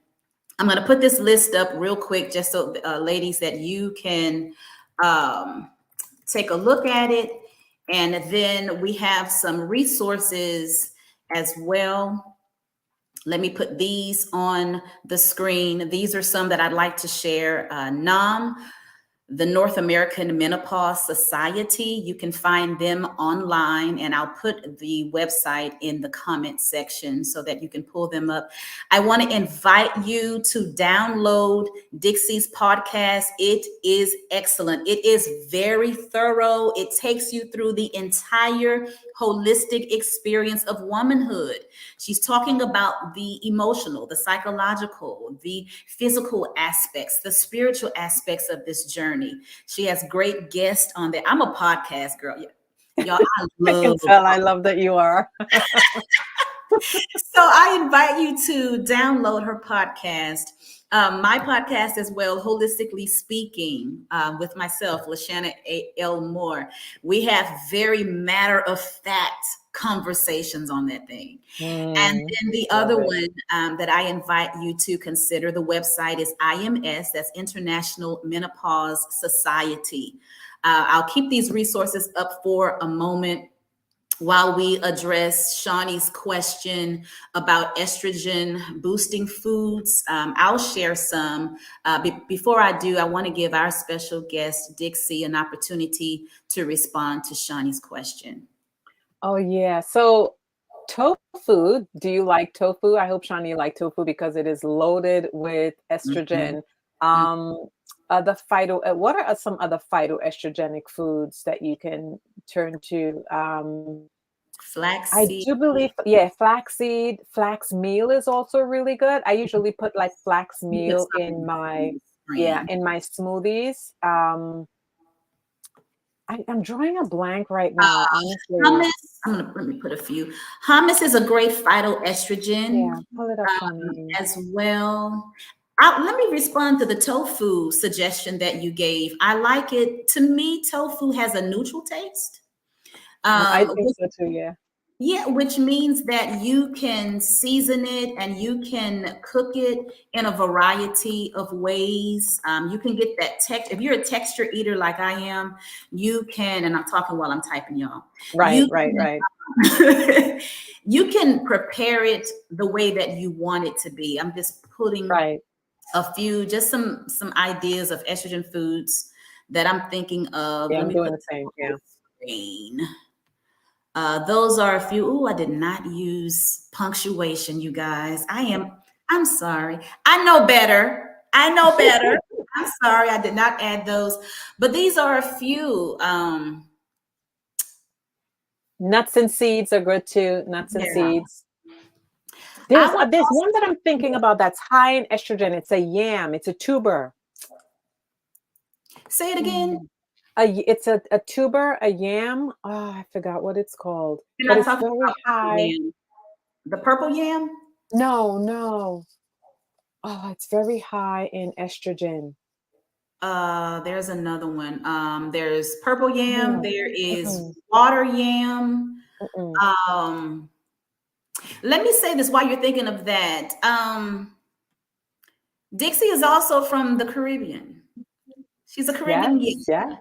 I'm going to put this list up real quick, just so ladies, that you can um, take a look at it. And then we have some resources as well. Let me put these on the screen. These are some that I'd like to share. NAM, the North American Menopause Society. You can find them online, and I'll put the website in the comment section so that you can pull them up. I want to invite you to download Dixie's podcast. It is excellent. It is very thorough. It takes you through the entire holistic experience of womanhood. She's talking about the emotional, the psychological, the physical aspects, the spiritual aspects of this journey. She has great guests on there. I'm a podcast girl. Y'all, I I can love. tell. I love that you are. So I invite you to download her podcast, my podcast as well, Holistically Speaking, with myself, Lashana L. Moore. We have very matter of fact conversations on that thing. And Mm, then the love other it. one that I invite you to consider, the website is IMS, that's International Menopause Society. I'll keep these resources up for a moment while we address Shawnee's question about estrogen boosting foods. I'll share some. Before I do, I want to give our special guest, Dixie, an opportunity to respond to Shawnee's question. Oh yeah. So tofu, do you like tofu? I hope Shani you like tofu because it is loaded with Mhm. estrogen. Um, other phyto, what are some other phytoestrogenic foods that you can turn to? I Flaxseed. do believe, yeah, flaxseed, flax meal is also really good. I usually put like flax Put meal some in on the yeah, screen. in my smoothies. I'm drawing a blank right now, honestly. Hummus. Let me put a few. Hummus is a great phytoestrogen Yeah, pull it up for me. as well. Let me respond to the tofu suggestion that you gave. I like it. To me, tofu has a neutral taste. I Um, think so too, yeah. Yeah, which means that you can season it and you can cook it in a variety of ways. You can get that text. If you're a texture eater like I am, you can, and I'm talking while I'm typing, y'all. Right, You right, right, can, you can prepare it the way that you want it to be. I'm just putting right. a few, just some ideas of estrogen foods that I'm thinking of. Yeah, Let I'm me doing put the same. on Yeah. the screen. Those are a few. Ooh, I did not use punctuation, you guys. I'm sorry. I know better. I know better. I'm sorry, I did not add those. But these are a few. Nuts and seeds are good too. Nuts and Yeah. seeds. I would There's also, one that I'm thinking about that's high in estrogen. It's a yam. It's a tuber. say it again. Mm. It's a tuber, a yam. Oh, I forgot what it's called, You're but not it's talking very about purple high. yam. The purple yam? No, no. Oh, it's very high in estrogen. There's another one. There's purple yam, Mm, there is mm-mm, water yam. mm-mm. Um, Let me say this while you're thinking of that. Dixie is also from the Caribbean. She's a Caribbean. Yes, yeah.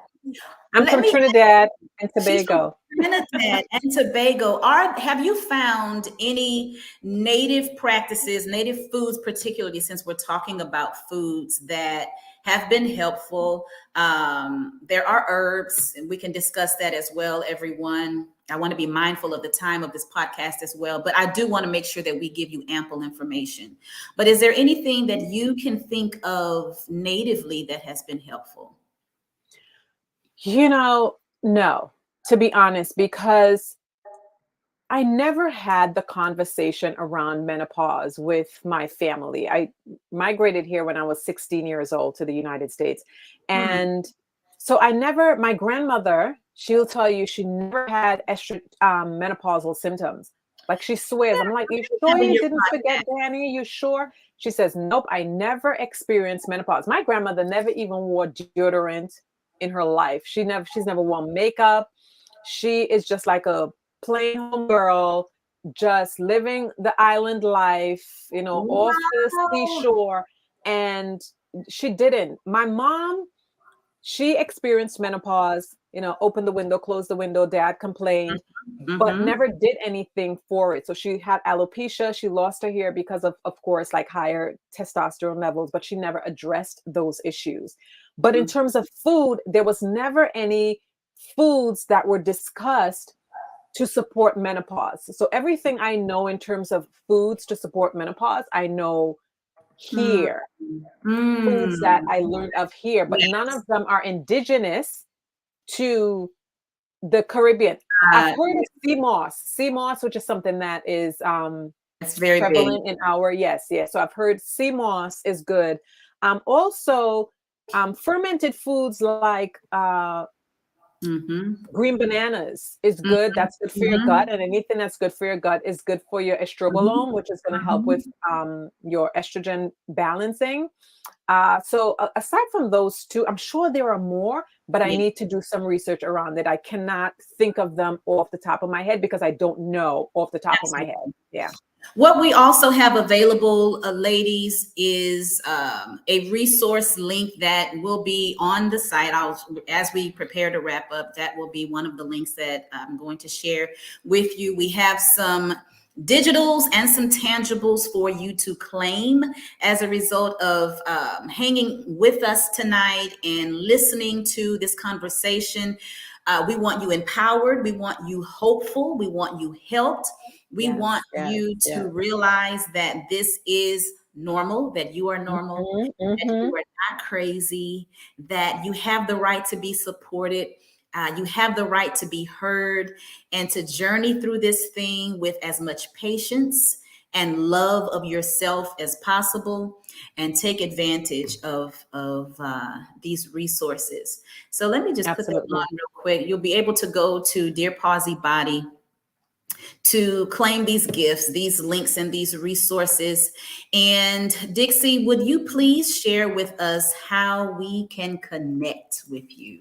I'm Let from me Trinidad and She's from Tobago. Trinidad and Tobago. Have you found any native practices, native foods, particularly since we're talking about foods that have been helpful? There are herbs, and we can discuss that as well, everyone. I want to be mindful of the time of this podcast as well, but I do want to make sure that we give you ample information. But is there anything that you can think of natively that has been helpful? You know, no, to be honest, because I never had the conversation around menopause with my family. I migrated here when I was 16 years old to the United States. Hmm. And so I never, my grandmother, she'll tell you she never had menopausal symptoms. Like she swears. I'm like, you sure Having you your didn't forget, Danny? You sure? She says, nope, I never experienced menopause. My grandmother never even wore deodorant in her life. She's never worn makeup. She is just like a plain home girl, just living the island life, off the Wow. seashore. And she didn't. My mom, she experienced menopause, opened the window, closed the window, dad complained, but Mm-hmm. never did anything for it. So she had alopecia. She lost her hair because of course, like higher testosterone levels, but she never addressed those issues. But in terms of food, there was never any foods that were discussed to support menopause. So everything I know in terms of foods to support menopause, I know Mm, here. Foods that mm. I learned of here, but none Yes. of them are indigenous to the Caribbean. I've Uh, heard of sea moss, which is something that is it's very big. prevalent in our yes, yes. So I've heard sea moss is good. Also, fermented foods like Mm-hmm. green bananas is good. That's good for your Mm-hmm. gut, and anything that's good for your gut is good for your estrobolome, which is going to help Mm-hmm. with your estrogen balancing. So aside from those two, I'm sure there are more, but I Yeah. need to do some research around it. I cannot think of them off the top of my head because I don't know off the top of my head. Absolutely. Yeah. What we also have available, ladies, is a resource link that will be on the site. As we prepare to wrap up, that will be one of the links that I'm going to share with you. We have some digitals and some tangibles for you to claim as a result of hanging with us tonight and listening to this conversation. We want you empowered. We want you hopeful. We want you helped. We want Yes. Yes. you Yes. to realize that this is normal, that you are normal, Hmm. that Hmm. you are not crazy, that you have the right to be supported. You have the right to be heard and to journey through this thing with as much patience and love of yourself as possible, and take advantage of these resources. So let me just put that on Absolutely. real quick. You'll be able to go to Dear Pawsy Body to claim these gifts, these links, and these resources. And Dixie, would you please share with us how we can connect with you?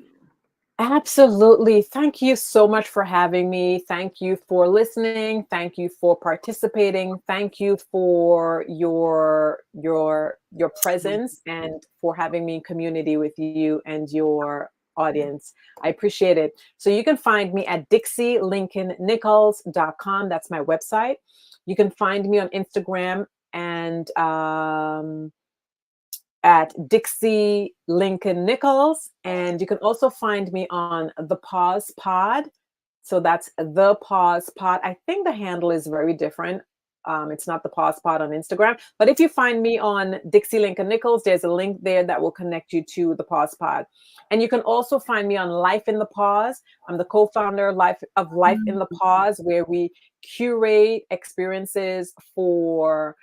Absolutely. Thank you so much for having me. Thank you for listening. Thank you for participating. Thank you for your presence and for having me in community with you and your audience. I appreciate it. So you can find me at DixieLincolnNichols.com. That's my website. You can find me on Instagram and at Dixie Lincoln Nichols. And you can also find me on The Pause Pod. So that's The Pause Pod. I think the handle is very different. It's not The Pause Pod on Instagram. But if you find me on Dixie Lincoln Nichols, there's a link there that will connect you to The Pause Pod. And you can also find me on Life in the Pause. I'm the co-founder of Life in the Pause, where we curate experiences for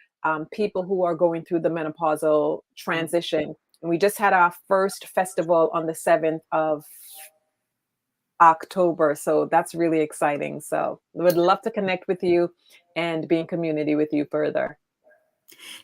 people who are going through the menopausal transition. And we just had our first festival on the 7th of October. So that's really exciting. So I would love to connect with you and be in community with you further.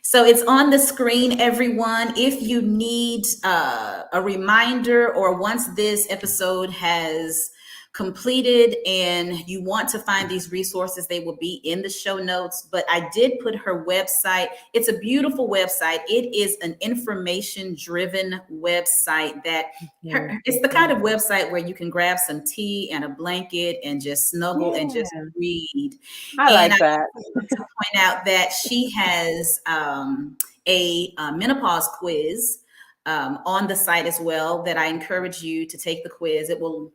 So it's on the screen, everyone. If you need a reminder, or once this episode has completed and you want to find these resources, they will be in the show notes. But I did put her website. It's a beautiful website. It is an information-driven website that it's the kind of website where you can grab some tea and a blanket and just snuggle and just read. I And like that. I want to point out that she has a menopause quiz on the site as well, that I encourage you to take the quiz. It will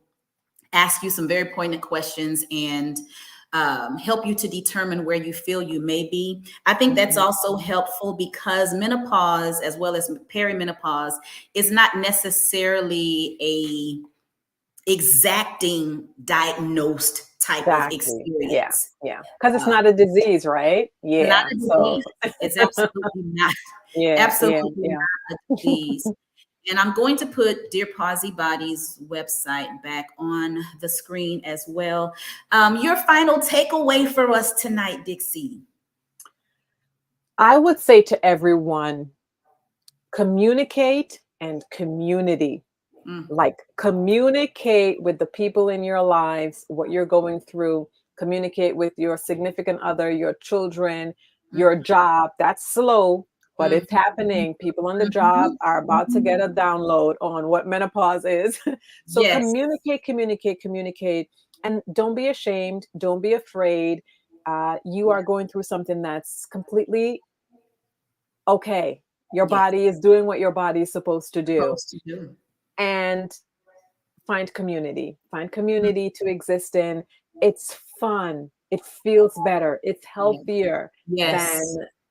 ask you some very poignant questions and help you to determine where you feel you may be. I think that's also helpful because menopause, as well as perimenopause, is not necessarily a exacting diagnosed type of experience. Yeah. Because it's not a disease, right? Not Yeah. a So disease. It's absolutely not. Absolutely not a disease. And I'm going to put Dear Pawsy Body's website back on the screen as well. Your final takeaway for us tonight, Dixie. I would say to everyone, communicate and community. Like, communicate with the people in your lives, what you're going through. Communicate with your significant other, your children, your job. That's slow, but it's happening. People on the job are about to get a download on what menopause is. So Yes. communicate. And don't be ashamed. Don't be afraid. You are going through something that's completely okay. Your body is doing what your body is supposed to do. And find community to exist in. It's fun. It feels better. It's healthier than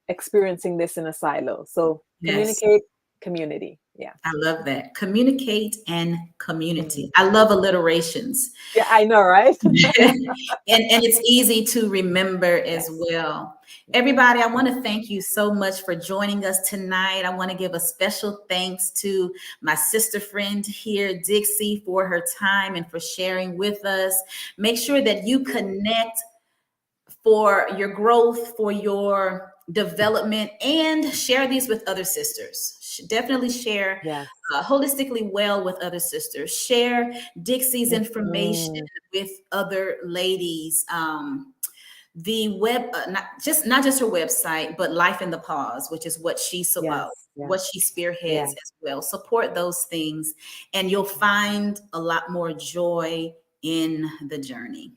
experiencing this in a silo. So communicate, community. Yeah. I love that. Communicate and community. I love alliterations. Yeah, I know, right? and it's easy to remember as well. Everybody, I want to thank you so much for joining us tonight. I want to give a special thanks to my sister friend here, Dixie, for her time and for sharing with us. Make sure that you connect for your growth, for your development, and share these with other sisters. Definitely share holistically well with other sisters. Share Dixie's information with other ladies. The web, not just her website, but Life in the Pause, which is what she what she spearheads as well. Support those things, and you'll find a lot more joy in the journey.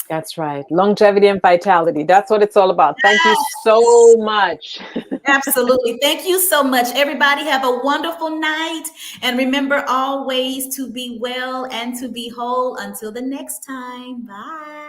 That's right. Longevity and vitality. That's what it's all about. Thank you so much. Absolutely. Thank you so much. Everybody have a wonderful night. And remember always to be well and to be whole. Until the next time. Bye.